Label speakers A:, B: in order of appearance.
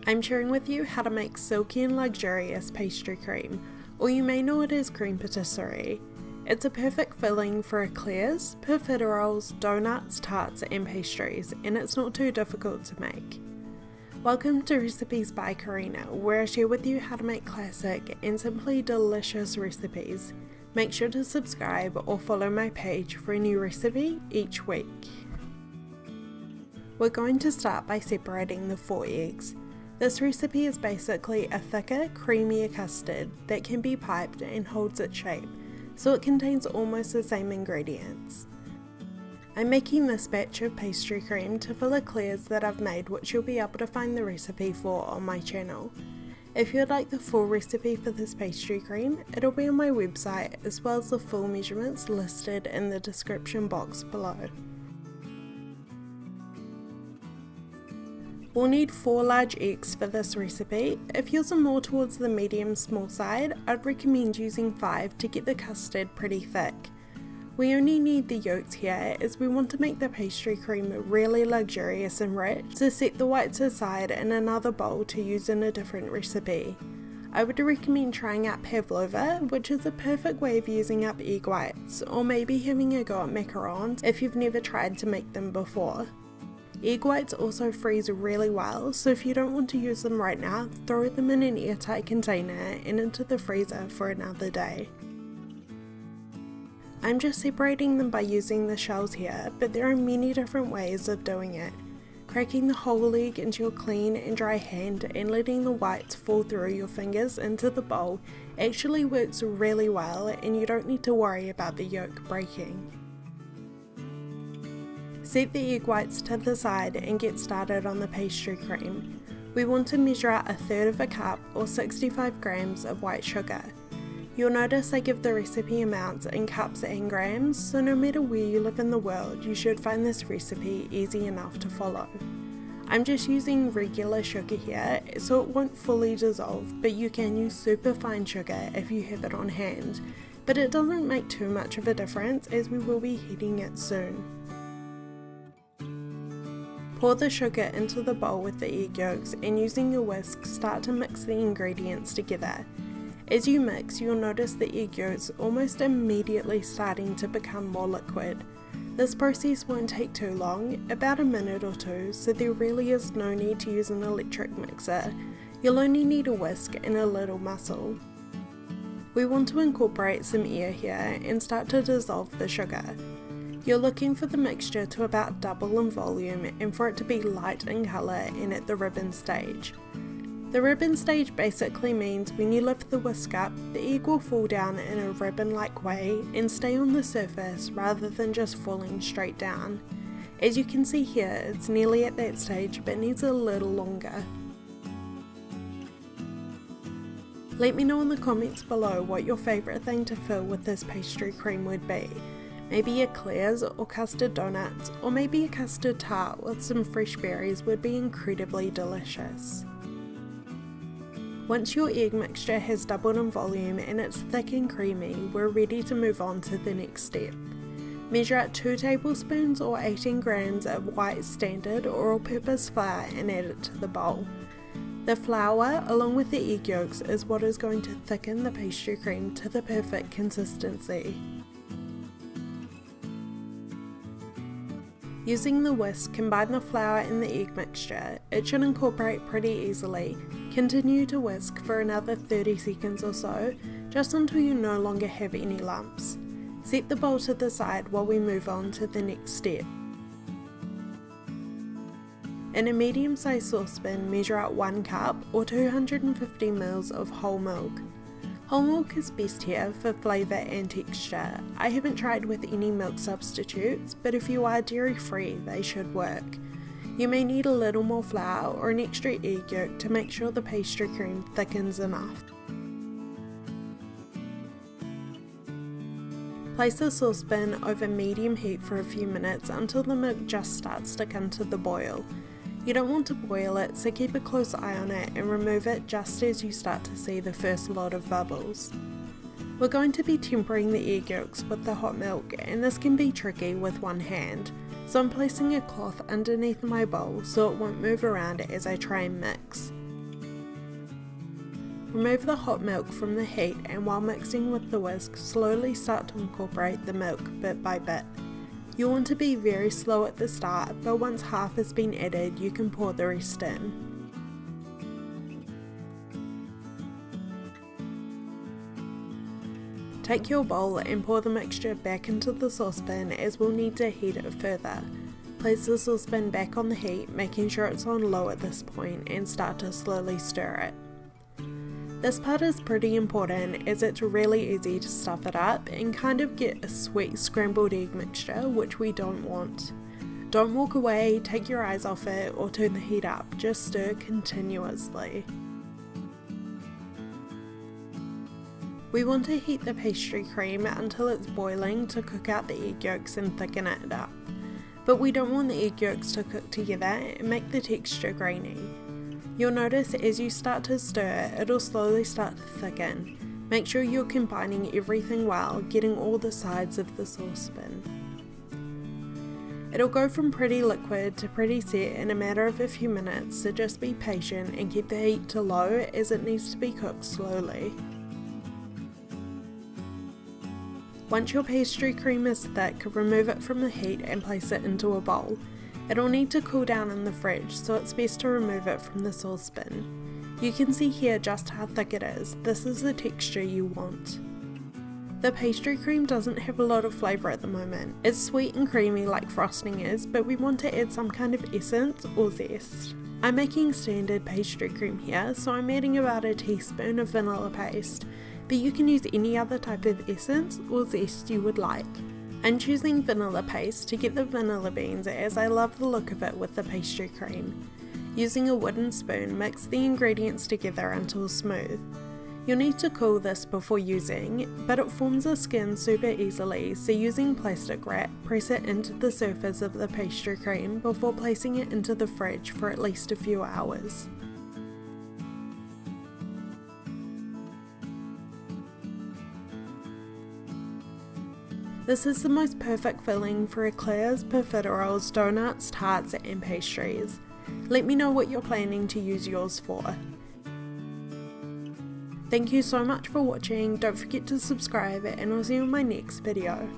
A: I'm sharing with you how to make silky and luxurious pastry cream, or you may know it as cream patisserie. It's a perfect filling for eclairs, profiteroles, donuts, tarts and pastries, and it's not too difficult to make. Welcome to Recipes by Karina, where I share with you how to make classic and simply delicious recipes. Make sure to subscribe or follow my page for a new recipe each week. We're going to start by separating the 4 eggs. This recipe is basically a thicker, creamier custard that can be piped and holds its shape, so it contains almost the same ingredients. I'm making this batch of pastry cream to fill eclairs that I've made, which you'll be able to find the recipe for on my channel. If you'd like the full recipe for this pastry cream, it'll be on my website as well as the full measurements listed in the description box below. We'll need 4 large eggs for this recipe. If yours are more towards the medium-small side, I'd recommend using 5 to get the custard pretty thick. We only need the yolks here as we want to make the pastry cream really luxurious and rich, so set the whites aside in another bowl to use in a different recipe. I would recommend trying out pavlova, which is a perfect way of using up egg whites, or maybe having a go at macarons if you've never tried to make them before. Egg whites also freeze really well, so if you don't want to use them right now, throw them in an airtight container and into the freezer for another day. I'm just separating them by using the shells here, but there are many different ways of doing it. Cracking the whole egg into your clean and dry hand and letting the whites fall through your fingers into the bowl actually works really well, and you don't need to worry about the yolk breaking. Set the egg whites to the side and get started on the pastry cream. We want to measure out 1/3 of a cup or 65 grams of white sugar. You'll notice I give the recipe amounts in cups and grams, so no matter where you live in the world, you should find this recipe easy enough to follow. I'm just using regular sugar here, so it won't fully dissolve, but you can use super fine sugar if you have it on hand. But it doesn't make too much of a difference as we will be heating it soon. Pour the sugar into the bowl with the egg yolks and using a whisk start to mix the ingredients together. As you mix, you'll notice the egg yolks almost immediately starting to become more liquid. This process won't take too long, about a minute or 2, so there really is no need to use an electric mixer. You'll only need a whisk and a little muscle. We want to incorporate some air here and start to dissolve the sugar. You're looking for the mixture to about double in volume and for it to be light in colour and at the ribbon stage. The ribbon stage basically means when you lift the whisk up, the egg will fall down in a ribbon-like way and stay on the surface rather than just falling straight down. As you can see here, it's nearly at that stage but needs a little longer. Let me know in the comments below what your favourite thing to fill with this pastry cream would be. Maybe eclairs or custard donuts, or maybe a custard tart with some fresh berries would be incredibly delicious. Once your egg mixture has doubled in volume and it's thick and creamy, we're ready to move on to the next step. Measure out 2 tablespoons or 18 grams of white standard or all-purpose flour and add it to the bowl. The flour, along with the egg yolks, is what is going to thicken the pastry cream to the perfect consistency. Using the whisk, combine the flour and the egg mixture. It should incorporate pretty easily. Continue to whisk for another 30 seconds or so, just until you no longer have any lumps. Set the bowl to the side while we move on to the next step. In a medium-sized saucepan, measure out 1 cup or 250 ml of whole milk. Whole milk is best here for flavour and texture. I haven't tried with any milk substitutes, but if you are dairy free they should work. You may need a little more flour or an extra egg yolk to make sure the pastry cream thickens enough. Place the saucepan over medium heat for a few minutes until the milk just starts to come to the boil. You don't want to boil it, so keep a close eye on it and remove it just as you start to see the first lot of bubbles. We're going to be tempering the egg yolks with the hot milk, and this can be tricky with one hand, so I'm placing a cloth underneath my bowl so it won't move around as I try and mix. Remove the hot milk from the heat, and while mixing with the whisk, slowly start to incorporate the milk bit by bit. You'll want to be very slow at the start, but once half has been added, you can pour the rest in. Take your bowl and pour the mixture back into the saucepan, as we'll need to heat it further. Place the saucepan back on the heat, making sure it's on low at this point, and start to slowly stir it. This part is pretty important, as it's really easy to stuff it up and kind of get a sweet scrambled egg mixture, which we don't want. Don't walk away, take your eyes off it, or turn the heat up, just stir continuously. We want to heat the pastry cream until it's boiling to cook out the egg yolks and thicken it up. But we don't want the egg yolks to cook together and make the texture grainy. You'll notice as you start to stir, it'll slowly start to thicken. Make sure you're combining everything well, getting all the sides of the saucepan. It'll go from pretty liquid to pretty set in a matter of a few minutes, so just be patient and keep the heat to low, as it needs to be cooked slowly. Once your pastry cream is thick, remove it from the heat and place it into a bowl. It'll need to cool down in the fridge, so it's best to remove it from the saucepan. You can see here just how thick it is. This is the texture you want. The pastry cream doesn't have a lot of flavour at the moment. It's sweet and creamy like frosting is, but we want to add some kind of essence or zest. I'm making standard pastry cream here, so I'm adding about a teaspoon of vanilla paste, but you can use any other type of essence or zest you would like. I'm choosing vanilla paste to get the vanilla beans, as I love the look of it with the pastry cream. Using a wooden spoon, mix the ingredients together until smooth. You'll need to cool this before using, but it forms a skin super easily, so using plastic wrap, press it into the surface of the pastry cream before placing it into the fridge for at least a few hours. This is the most perfect filling for eclairs, profiteroles, donuts, tarts and pastries. Let me know what you're planning to use yours for. Thank you so much for watching, don't forget to subscribe and I'll see you in my next video.